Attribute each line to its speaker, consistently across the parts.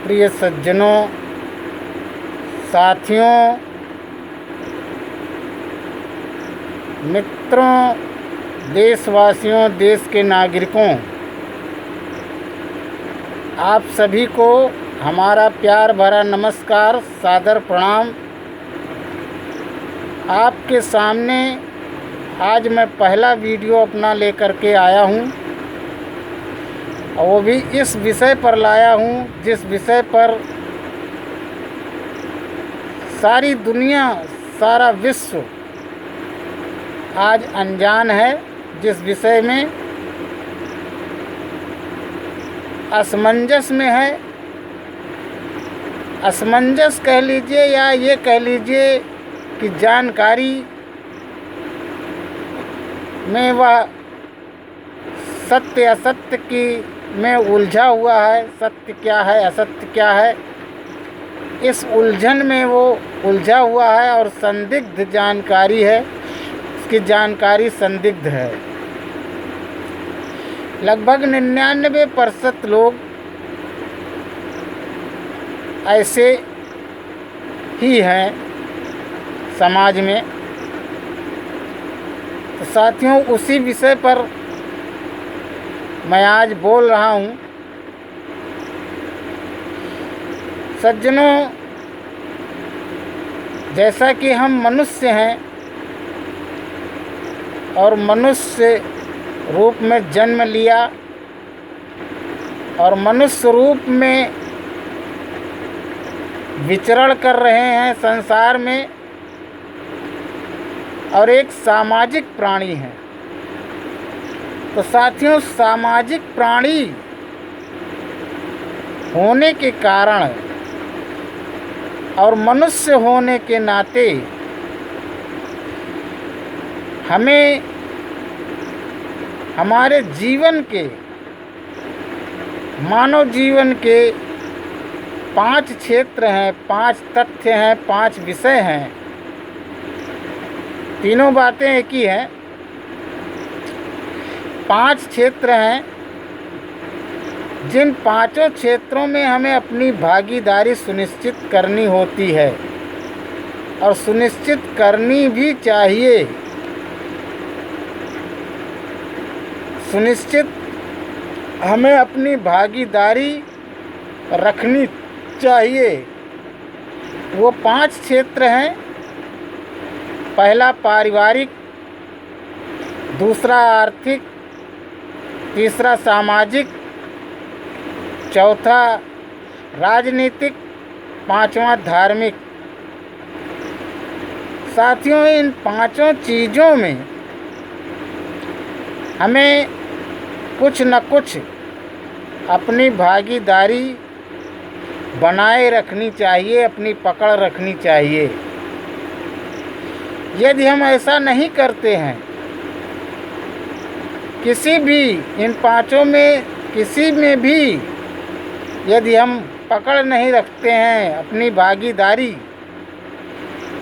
Speaker 1: प्रिय सज्जनों, साथियों, मित्रों, देशवासियों, देश के नागरिकों, आप सभी को हमारा प्यार भरा नमस्कार, सादर प्रणाम। आपके सामने आज मैं पहला वीडियो अपना लेकर के आया हूँ, और वो भी इस विषय पर लाया हूँ जिस विषय पर सारी दुनिया, सारा विश्व आज अनजान है, जिस विषय में असमंजस में है। असमंजस कह लीजिए या ये कह लीजिए कि जानकारी में वह सत्य असत्य की में उलझा हुआ है। सत्य क्या है, असत्य क्या है, इस उलझन में वो उलझा हुआ है और संदिग्ध जानकारी है, इसकी जानकारी संदिग्ध है। लगभग 99% लोग ऐसे ही हैं समाज में। तो साथियों, उसी विषय पर मैं आज बोल रहा हूँ। सज्जनों, जैसा कि हम मनुष्य हैं और मनुष्य रूप में जन्म लिया और मनुष्य रूप में विचरण कर रहे हैं संसार में, और एक सामाजिक प्राणी है। तो साथियों, सामाजिक प्राणी होने के कारण और मनुष्य होने के नाते हमें हमारे जीवन के, मानव जीवन के 5 क्षेत्र हैं, 5 तथ्य हैं, 5 विषय हैं। तीनों बातें एक ही हैं। 5 क्षेत्र हैं, जिन 5 क्षेत्रों में हमें अपनी भागीदारी सुनिश्चित करनी होती है और सुनिश्चित करनी भी चाहिए। सुनिश्चित हमें अपनी भागीदारी रखनी चाहिए। वो 5 क्षेत्र हैं। पहला पारिवारिक, दूसरा आर्थिक, तीसरा सामाजिक, चौथा राजनीतिक, 5वां धार्मिक। साथियों, इन 5 चीज़ों में हमें कुछ न कुछ अपनी भागीदारी बनाए रखनी चाहिए, अपनी पकड़ रखनी चाहिए। यदि हम ऐसा नहीं करते हैं, किसी भी इन 5 में किसी में भी यदि हम पकड़ नहीं रखते हैं, अपनी भागीदारी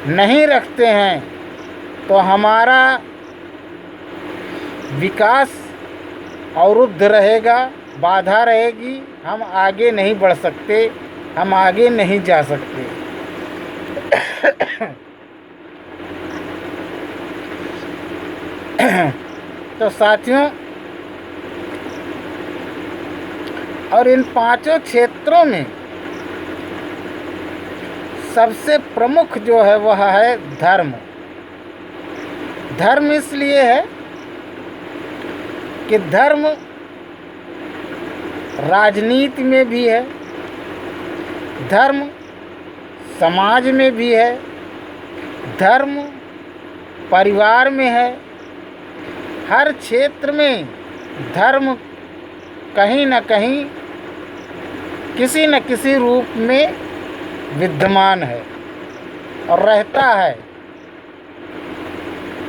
Speaker 1: नहीं रखते हैं, तो हमारा विकास अवरुद्ध रहेगा, बाधा रहेगी, हम आगे नहीं बढ़ सकते, हम आगे नहीं जा सकते। तो साथियों, और इन 5 क्षेत्रों में सबसे प्रमुख जो है वह है धर्म। धर्म इसलिए है कि धर्म राजनीति में भी है, धर्म समाज में भी है, धर्म परिवार में है। हर क्षेत्र में धर्म कहीं न कहीं, किसी न किसी रूप में विद्यमान है और रहता है,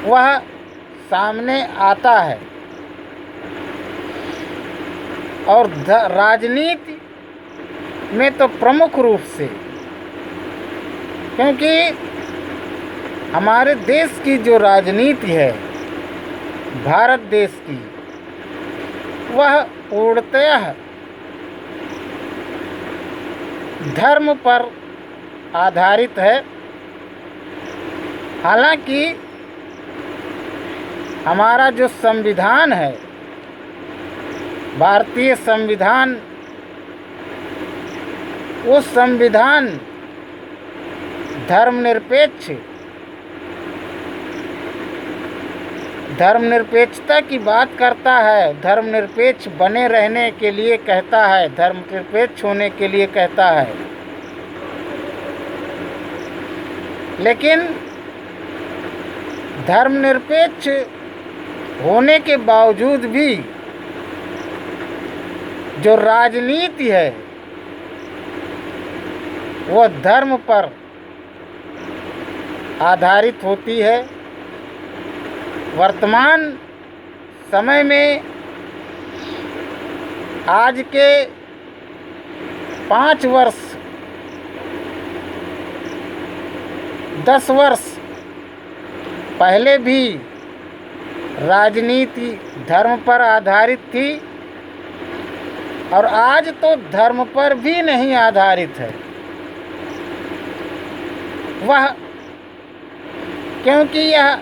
Speaker 1: वह सामने आता है। और राजनीति में तो प्रमुख रूप से, क्योंकि हमारे देश की जो राजनीति है, भारत देश की, वह पूर्णतः धर्म पर आधारित है। हालांकि हमारा जो संविधान है, भारतीय संविधान, वो संविधान धर्मनिरपेक्षता की बात करता है, धर्मनिरपेक्ष बने रहने के लिए कहता है, धर्मनिरपेक्ष होने के लिए कहता है। लेकिन धर्मनिरपेक्ष होने के बावजूद भी जो राजनीति है वो धर्म पर आधारित होती है। वर्तमान समय में आज के 5 वर्ष 10 वर्ष पहले भी राजनीति धर्म पर आधारित थी और आज तो धर्म पर भी नहीं आधारित है। वह क्योंकि यह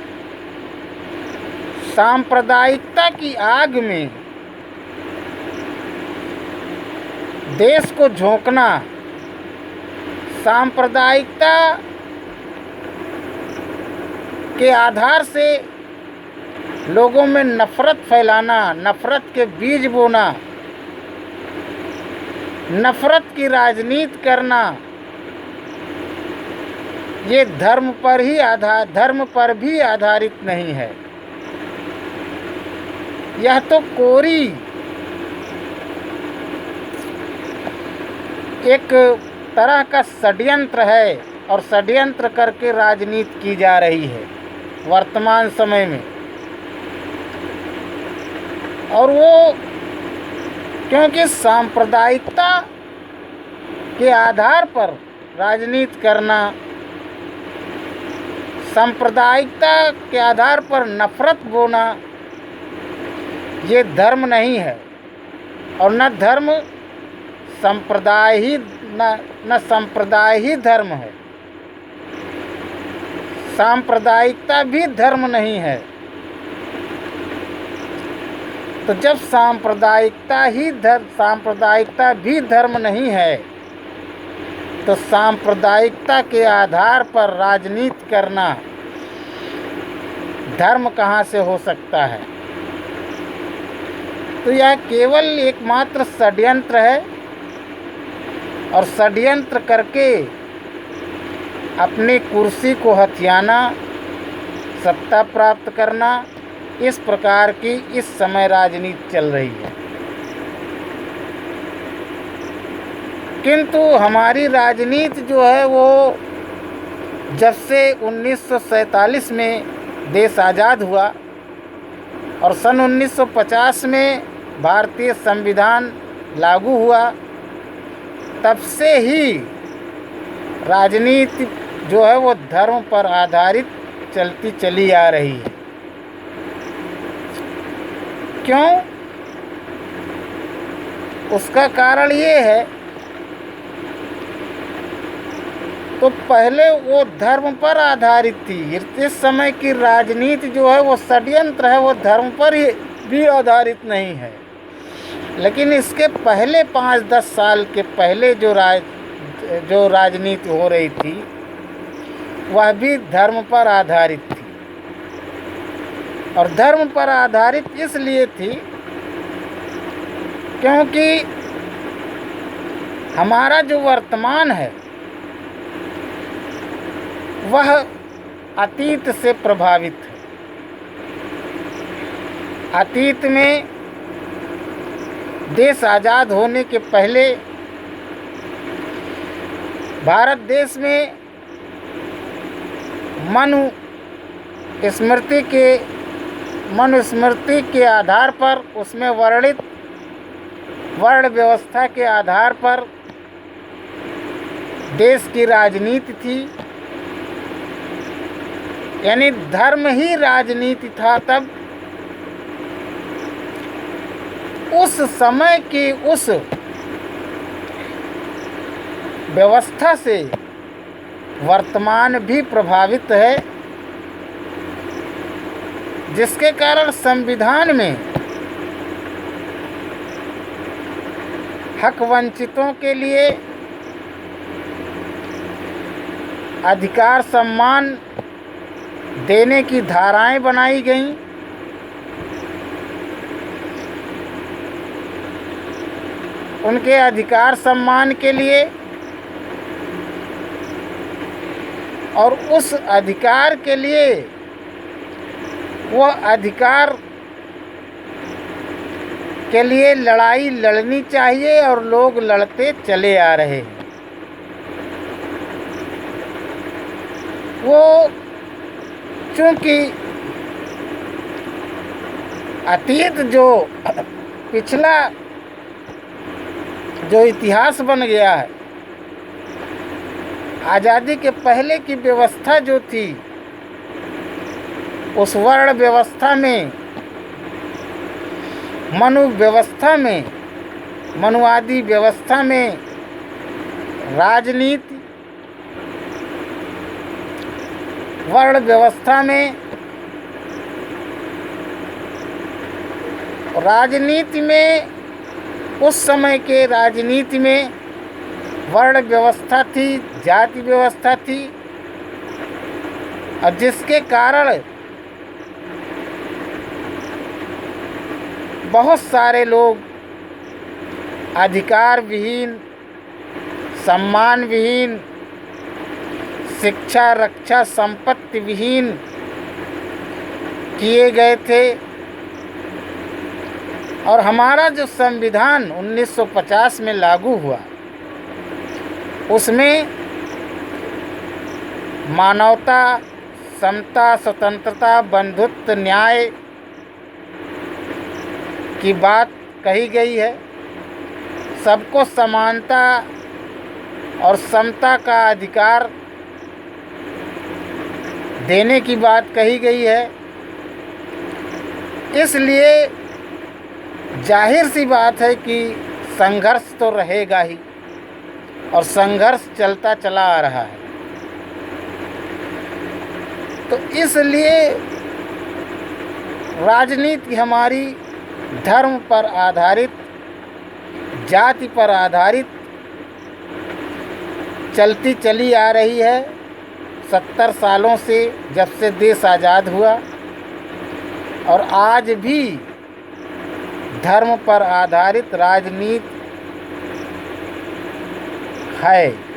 Speaker 1: सांप्रदायिकता की आग में देश को झोंकना, सांप्रदायिकता के आधार से लोगों में नफ़रत फैलाना, नफ़रत के बीज बोना, नफ़रत की राजनीति करना, ये धर्म पर भी आधारित नहीं है। यह तो कोरी एक तरह का षड्यंत्र है और षड्यंत्र करके राजनीति की जा रही है वर्तमान समय में। और वो क्योंकि सांप्रदायिकता के आधार पर राजनीति करना, सांप्रदायिकता के आधार पर नफ़रत बोना, ये धर्म नहीं है। और न धर्म संप्रदाय ही न संप्रदाय ही धर्म है, सांप्रदायिकता भी धर्म नहीं है। तो जब सांप्रदायिकता भी धर्म नहीं है तो सांप्रदायिकता के आधार पर राजनीति करना धर्म कहाँ से हो सकता है। तो यह केवल एकमात्र षड्यंत्र है और षड्यंत्र करके अपनी कुर्सी को हथियाना, सत्ता प्राप्त करना, इस प्रकार की इस समय राजनीति चल रही है। किंतु हमारी राजनीति जो है वो जब से 1947 में देश आज़ाद हुआ और सन 1950 में भारतीय संविधान लागू हुआ, तब से ही राजनीति जो है वो धर्म पर आधारित चलती चली आ रही है। क्यों? उसका कारण ये है, तो पहले वो धर्म पर आधारित थी। इस समय की राजनीति जो है वो षड्यंत्र है, वो धर्म पर ही भी आधारित नहीं है। लेकिन इसके पहले 5-10 साल के पहले जो राजनीति हो रही थी वह भी धर्म पर आधारित थी। और धर्म पर आधारित इसलिए थी क्योंकि हमारा जो वर्तमान है वह अतीत से प्रभावित है। अतीत में देश आज़ाद होने के पहले भारत देश में मनुस्मृति के आधार पर, उसमें वर्णित वर्ण व्यवस्था के आधार पर देश की राजनीति थी। यानी धर्म ही राजनीति था तब। उस समय की उस व्यवस्था से वर्तमान भी प्रभावित है, जिसके कारण संविधान में हक वंचितों के लिए अधिकार सम्मान देने की धाराएं बनाई गईं। उनके अधिकार सम्मान के लिए और उस अधिकार के लिए वह अधिकार के लिए लड़ाई लड़नी चाहिए और लोग लड़ते चले आ रहे हैं। वो चूँकि अतीत जो पिछला जो इतिहास बन गया है, आज़ादी के पहले की व्यवस्था जो थी, उस वर्ण व्यवस्था में, मनु व्यवस्था में, मनुवादी व्यवस्था में राजनीति, वर्ण व्यवस्था में राजनीति में, उस समय के राजनीति में वर्ण व्यवस्था थी, जाति व्यवस्था थी, और जिसके कारण बहुत सारे लोग अधिकार विहीन, सम्मान विहीन, शिक्षा रक्षा संपत्ति विहीन किए गए थे। और हमारा जो संविधान 1950 में लागू हुआ, उसमें मानवता, समता, स्वतंत्रता, बंधुत्व, न्याय की बात कही गई है। सबको समानता और समता का अधिकार देने की बात कही गई है। इसलिए जाहिर सी बात है कि संघर्ष तो रहेगा ही, और संघर्ष चलता चला आ रहा है। तो इसलिए राजनीति हमारी धर्म पर आधारित, जाति पर आधारित चलती चली आ रही है 70 सालों से, जब से देश आज़ाद हुआ। और आज भी धर्म पर आधारित राजनीति है।